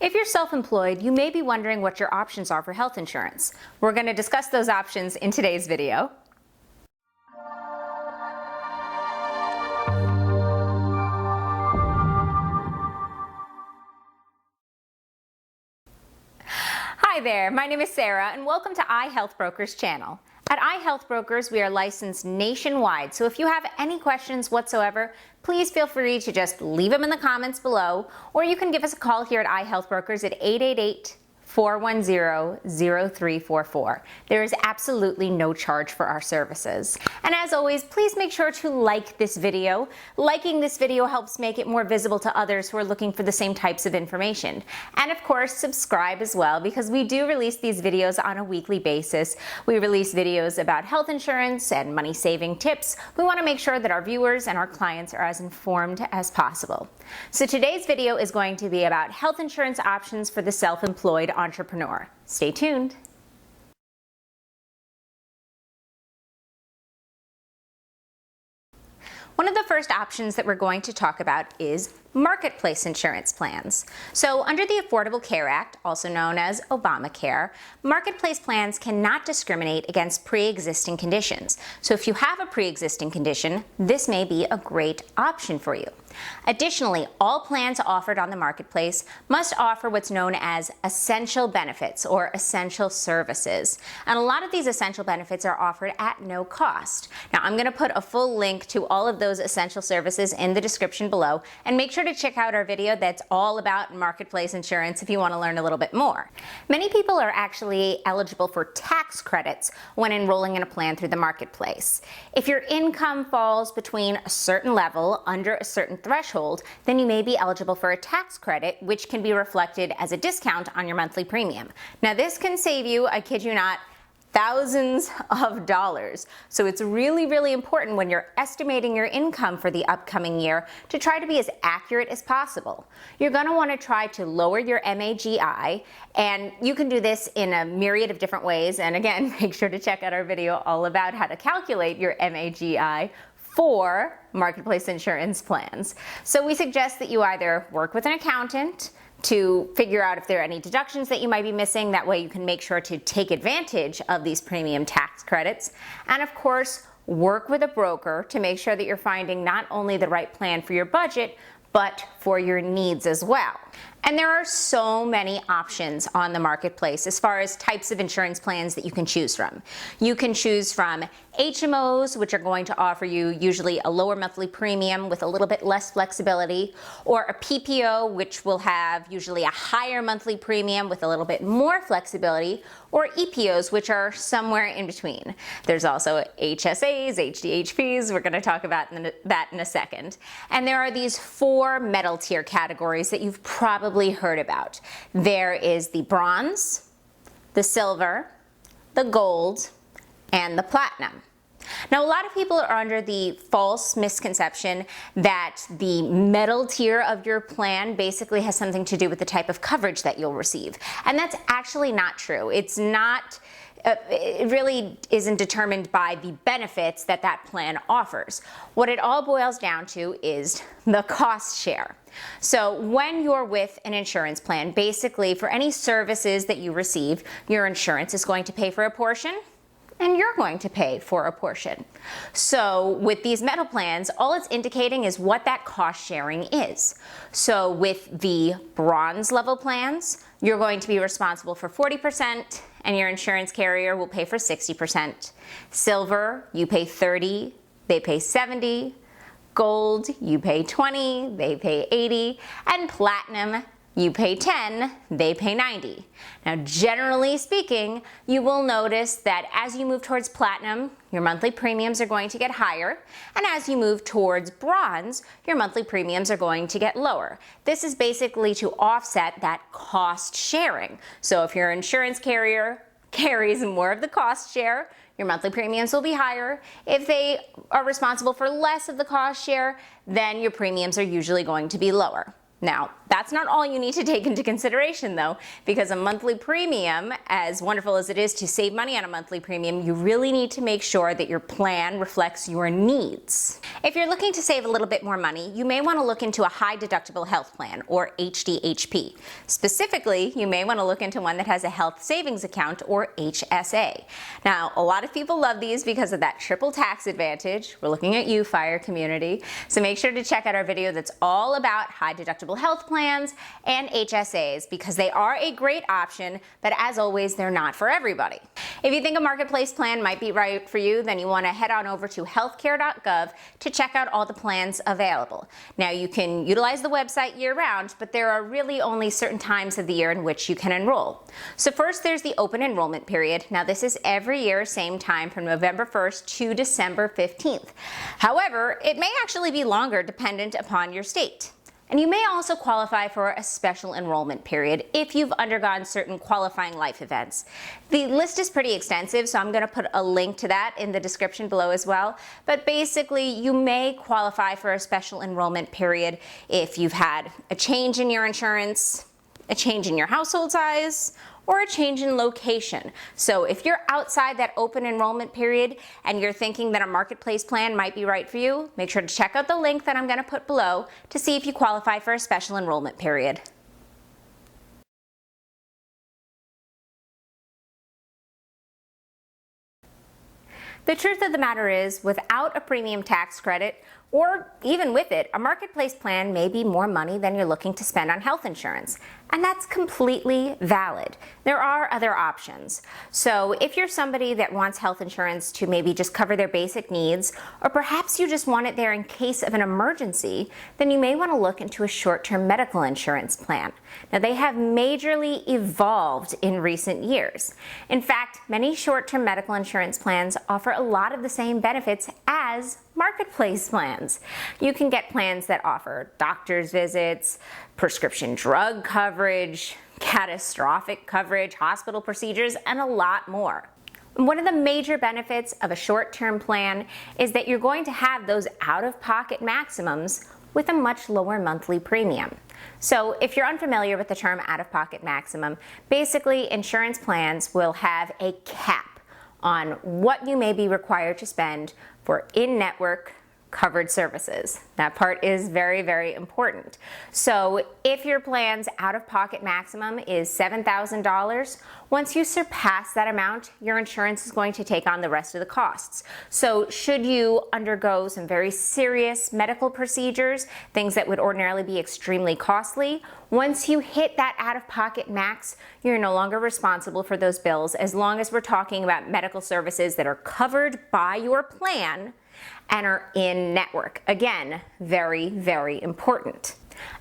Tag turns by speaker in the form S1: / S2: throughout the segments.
S1: If you're self-employed, you may be wondering what your options are for health insurance. We're going to discuss those options in today's video. Hi there, my name is Sarah and welcome to iHealthBrokers channel. At iHealthBrokers, we are licensed nationwide, so if you have any questions whatsoever, please feel free to just leave them in the comments below, or you can give us a call here at iHealthBrokers at 888-410-0344. There is absolutely no charge for our services. And as always, please make sure to like this video. Liking this video helps make it more visible to others who are looking for the same types of information. And of course, subscribe as well, because we do release these videos on a weekly basis. We release videos about health insurance and money saving tips. We want to make sure that our viewers and our clients are as informed as possible. So today's video is going to be about health insurance options for the self-employed entrepreneur. Stay tuned. One of the first options that we're going to talk about is marketplace insurance plans. So under the Affordable Care Act, also known as Obamacare, marketplace plans cannot discriminate against pre-existing conditions. So if you have a pre-existing condition, this may be a great option for you. Additionally, all plans offered on the marketplace must offer what's known as essential benefits or essential services. And a lot of these essential benefits are offered at no cost. Now, I'm going to put a full link to all of those essential services in the description below, and make sure to check out our video that's all about marketplace insurance if you want to learn a little bit more. Many people are actually eligible for tax credits when enrolling in a plan through the marketplace. If your income falls between a certain level under a certain threshold, then you may be eligible for a tax credit, which can be reflected as a discount on your monthly premium. Now, this can save you, I kid you not, thousands of dollars. So it's really, really important when you're estimating your income for the upcoming year to try to be as accurate as possible. You're going to want to try to lower your MAGI, and you can do this in a myriad of different ways. And again, make sure to check out our video all about how to calculate your MAGI for marketplace insurance plans. So we suggest that you either work with an accountant to figure out if there are any deductions that you might be missing. That way you can make sure to take advantage of these premium tax credits. And of course, work with a broker to make sure that you're finding not only the right plan for your budget, but for your needs as well. And there are so many options on the marketplace as far as types of insurance plans that you can choose from. You can choose from HMOs, which are going to offer you usually a lower monthly premium with a little bit less flexibility, or a PPO, which will have usually a higher monthly premium with a little bit more flexibility, or EPOs, which are somewhere in between. There's also HSAs, HDHPs. We're going to talk about that in a second. And there are these four metal tier categories that you've probably heard about. There is the bronze, the silver, the gold, and the platinum. Now, a lot of people are under the false misconception that the metal tier of your plan basically has something to do with the type of coverage that you'll receive. And that's actually not true. It's not, it really isn't determined by the benefits that that plan offers. What it all boils down to is the cost share. So when you're with an insurance plan, basically for any services that you receive, your insurance is going to pay for a portion, and you're going to pay for a portion. So with these metal plans, all it's indicating is what that cost sharing is. So with the bronze level plans, you're going to be responsible for 40%, and your insurance carrier will pay for 60%. Silver, you pay 30, they pay 70. Gold, you pay 20, they pay 80. And platinum, you pay 10, they pay 90. Now, generally speaking, you will notice that as you move towards platinum, your monthly premiums are going to get higher, and as you move towards bronze, your monthly premiums are going to get lower. This is basically to offset that cost sharing. So if your insurance carrier carries more of the cost share, your monthly premiums will be higher. If they are responsible for less of the cost share, then your premiums are usually going to be lower. Now, That's not all you need to take into consideration though, because a monthly premium, as wonderful as it is to save money on a monthly premium, you really need to make sure that your plan reflects your needs. If you're looking to save a little bit more money, you may want to look into a high deductible health plan, or HDHP. Specifically, you may want to look into one that has a health savings account, or HSA. Now, a lot of people love these because of that triple tax advantage. We're looking at you, FIRE community. So make sure to check out our video that's all about high deductible health plans and HSAs, because they are a great option, but as always, they're not for everybody. If you think a marketplace plan might be right for you, then you want to head on over to healthcare.gov to check out all the plans available. Now, you can utilize the website year-round, but there are really only certain times of the year in which you can enroll. So first, there's the open enrollment period. Now, this is every year, same time, from November 1st to December 15th. However, it may actually be longer dependent upon your state. And you may also qualify for a special enrollment period if you've undergone certain qualifying life events. The list is pretty extensive, so I'm going to put a link to that in the description below as well. But basically, you may qualify for a special enrollment period if you've had a change in your insurance, a change in your household size, or a change in location. So if you're outside that open enrollment period and you're thinking that a marketplace plan might be right for you, make sure to check out the link that I'm going to put below to see if you qualify for a special enrollment period. The truth of the matter is, without a premium tax credit, or even with it, a marketplace plan may be more money than you're looking to spend on health insurance. And that's completely valid. There are other options. So if you're somebody that wants health insurance to maybe just cover their basic needs, or perhaps you just want it there in case of an emergency, then you may want to look into a short-term medical insurance plan. Now, they have majorly evolved in recent years. In fact, many short-term medical insurance plans offer a lot of the same benefits as marketplace plans. You can get plans that offer doctor's visits, prescription drug coverage, catastrophic coverage, hospital procedures, and a lot more. One of the major benefits of a short-term plan is that you're going to have those out-of-pocket maximums with a much lower monthly premium. So if you're unfamiliar with the term out-of-pocket maximum, basically insurance plans will have a cap on what you may be required to spend for in-network covered services. That part is very, very important. So if your plan's out-of-pocket maximum is $7,000, once you surpass that amount, your insurance is going to take on the rest of the costs. So should you undergo some very serious medical procedures, things that would ordinarily be extremely costly, once you hit that out-of-pocket max, you're no longer responsible for those bills, as long as we're talking about medical services that are covered by your plan and are in network. Again, very, very important.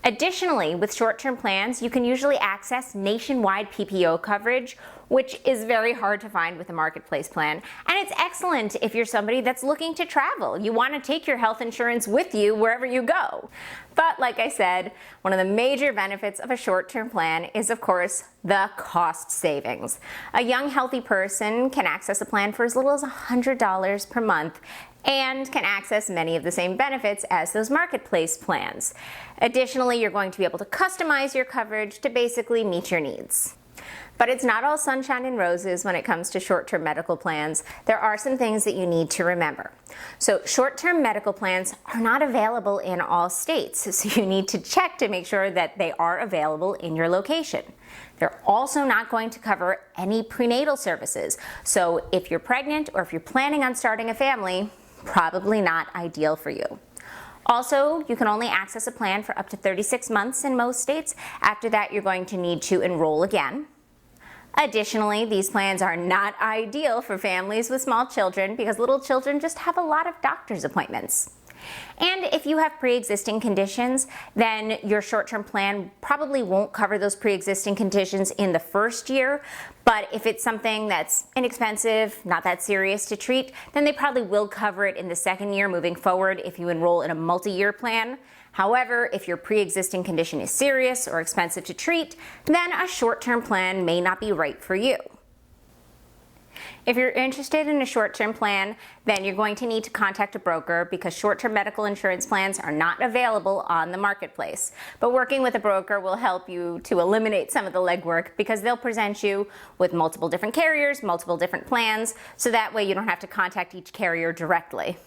S1: Additionally, with short-term plans, you can usually access nationwide PPO coverage, which is very hard to find with a marketplace plan. And it's excellent if you're somebody that's looking to travel. You want to take your health insurance with you wherever you go. But like I said, one of the major benefits of a short-term plan is, of course, the cost savings. A young, healthy person can access a plan for as little as $100 per month and can access many of the same benefits as those marketplace plans. Additionally, you're going to be able to customize your coverage to basically meet your needs. But it's not all sunshine and roses when it comes to short-term medical plans. There are some things that you need to remember. So short-term medical plans are not available in all states, so you need to check to make sure that they are available in your location. They're also not going to cover any prenatal services. So if you're pregnant or if you're planning on starting a family, probably not ideal for you. Also, you can only access a plan for up to 36 months in most states. After that, you're going to need to enroll again. Additionally, these plans are not ideal for families with small children because little children just have a lot of doctor's appointments. And if you have pre-existing conditions, then your short-term plan probably won't cover those pre-existing conditions in the first year. But if it's something that's inexpensive, not that serious to treat, then they probably will cover it in the second year moving forward if you enroll in a multi-year plan. However, if your pre-existing condition is serious or expensive to treat, then a short-term plan may not be right for you. If you're interested in a short-term plan, then you're going to need to contact a broker because short-term medical insurance plans are not available on the marketplace. But working with a broker will help you to eliminate some of the legwork because they'll present you with multiple different carriers, multiple different plans, so that way you don't have to contact each carrier directly.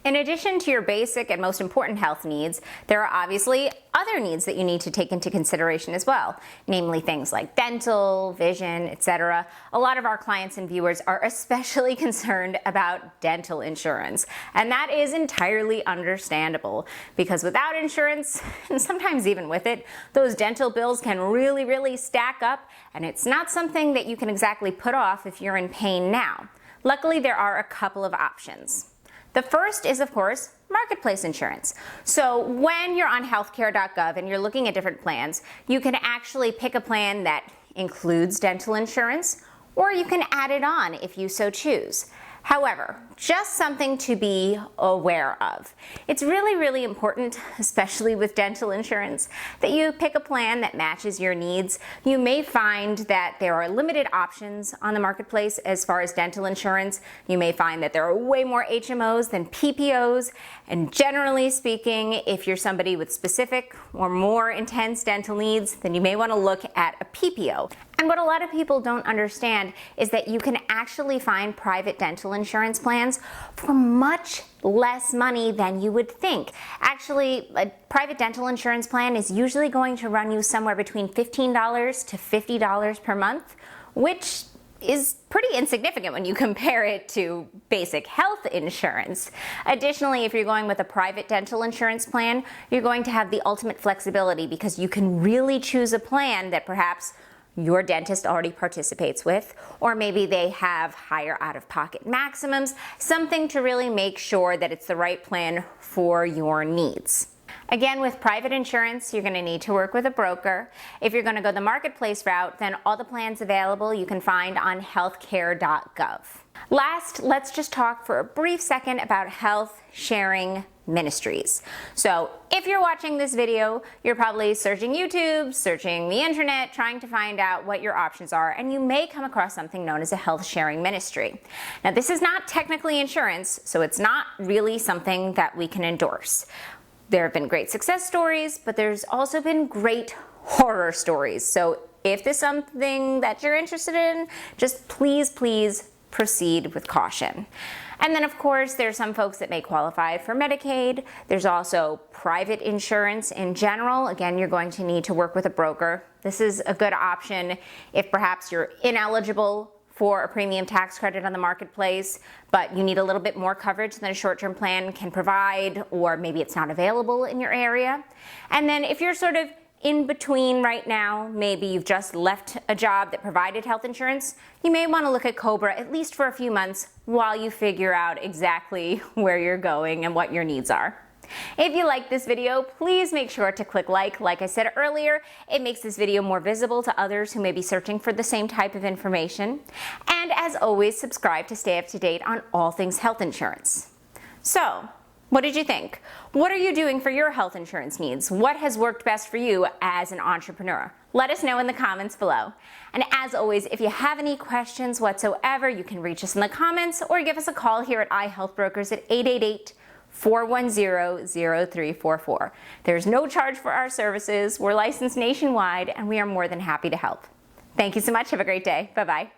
S1: In addition to your basic and most important health needs, there are obviously other needs that you need to take into consideration as well, namely things like dental, vision, etc. A lot of our clients and viewers are especially concerned about dental insurance, and that is entirely understandable because without insurance, and sometimes even with it, those dental bills can really stack up, and it's not something that you can exactly put off if you're in pain now. Luckily, there are a couple of options. The first is, of course, marketplace insurance. So when you're on healthcare.gov and you're looking at different plans, you can actually pick a plan that includes dental insurance, or you can add it on if you so choose. However, just something to be aware of. It's really important, especially with dental insurance, that you pick a plan that matches your needs. You may find that there are limited options on the marketplace as far as dental insurance. You may find that there are way more HMOs than PPOs, and generally speaking, if you're somebody with specific or more intense dental needs, then you may want to look at a PPO. And what a lot of people don't understand is that you can actually find private dental insurance plans for much less money than you would think. Actually, a private dental insurance plan is usually going to run you somewhere between $15 to $50 per month, which is pretty insignificant when you compare it to basic health insurance. Additionally, if you're going with a private dental insurance plan, you're going to have the ultimate flexibility because you can really choose a plan that perhaps your dentist already participates with, or maybe they have higher out-of-pocket maximums, something to really make sure that it's the right plan for your needs. Again, with private insurance, you're going to need to work with a broker. If you're going to go the marketplace route, then all the plans available you can find on healthcare.gov. Last, let's just talk for a brief second about health sharing ministries. So if you're watching this video, you're probably searching YouTube, searching the internet, trying to find out what your options are, and you may come across something known as a health sharing ministry. Now, this is not technically insurance, so it's not really something that we can endorse. There have been great success stories, but there's also been great horror stories. So if this is something that you're interested in, just please proceed with caution. And then, of course, there's some folks that may qualify for Medicaid. There's also private insurance in general. Again, you're going to need to work with a broker. This is a good option if perhaps you're ineligible for a premium tax credit on the marketplace, but you need a little bit more coverage than a short-term plan can provide, or maybe it's not available in your area. And then if you're sort of in between right now, maybe you've just left a job that provided health insurance, you may want to look at COBRA at least for a few months while you figure out exactly where you're going and what your needs are. If you like this video, please make sure to click like. Like I said earlier, it makes this video more visible to others who may be searching for the same type of information. And as always, subscribe to stay up to date on all things health insurance. So, what did you think? What are you doing for your health insurance needs? What has worked best for you as an entrepreneur? Let us know in the comments below. And as always, if you have any questions whatsoever, you can reach us in the comments or give us a call here at iHealthBrokers at 888-410-0344. There's no charge for our services. We're licensed nationwide, and we are more than happy to help. Thank you so much. Have a great day. Bye-bye.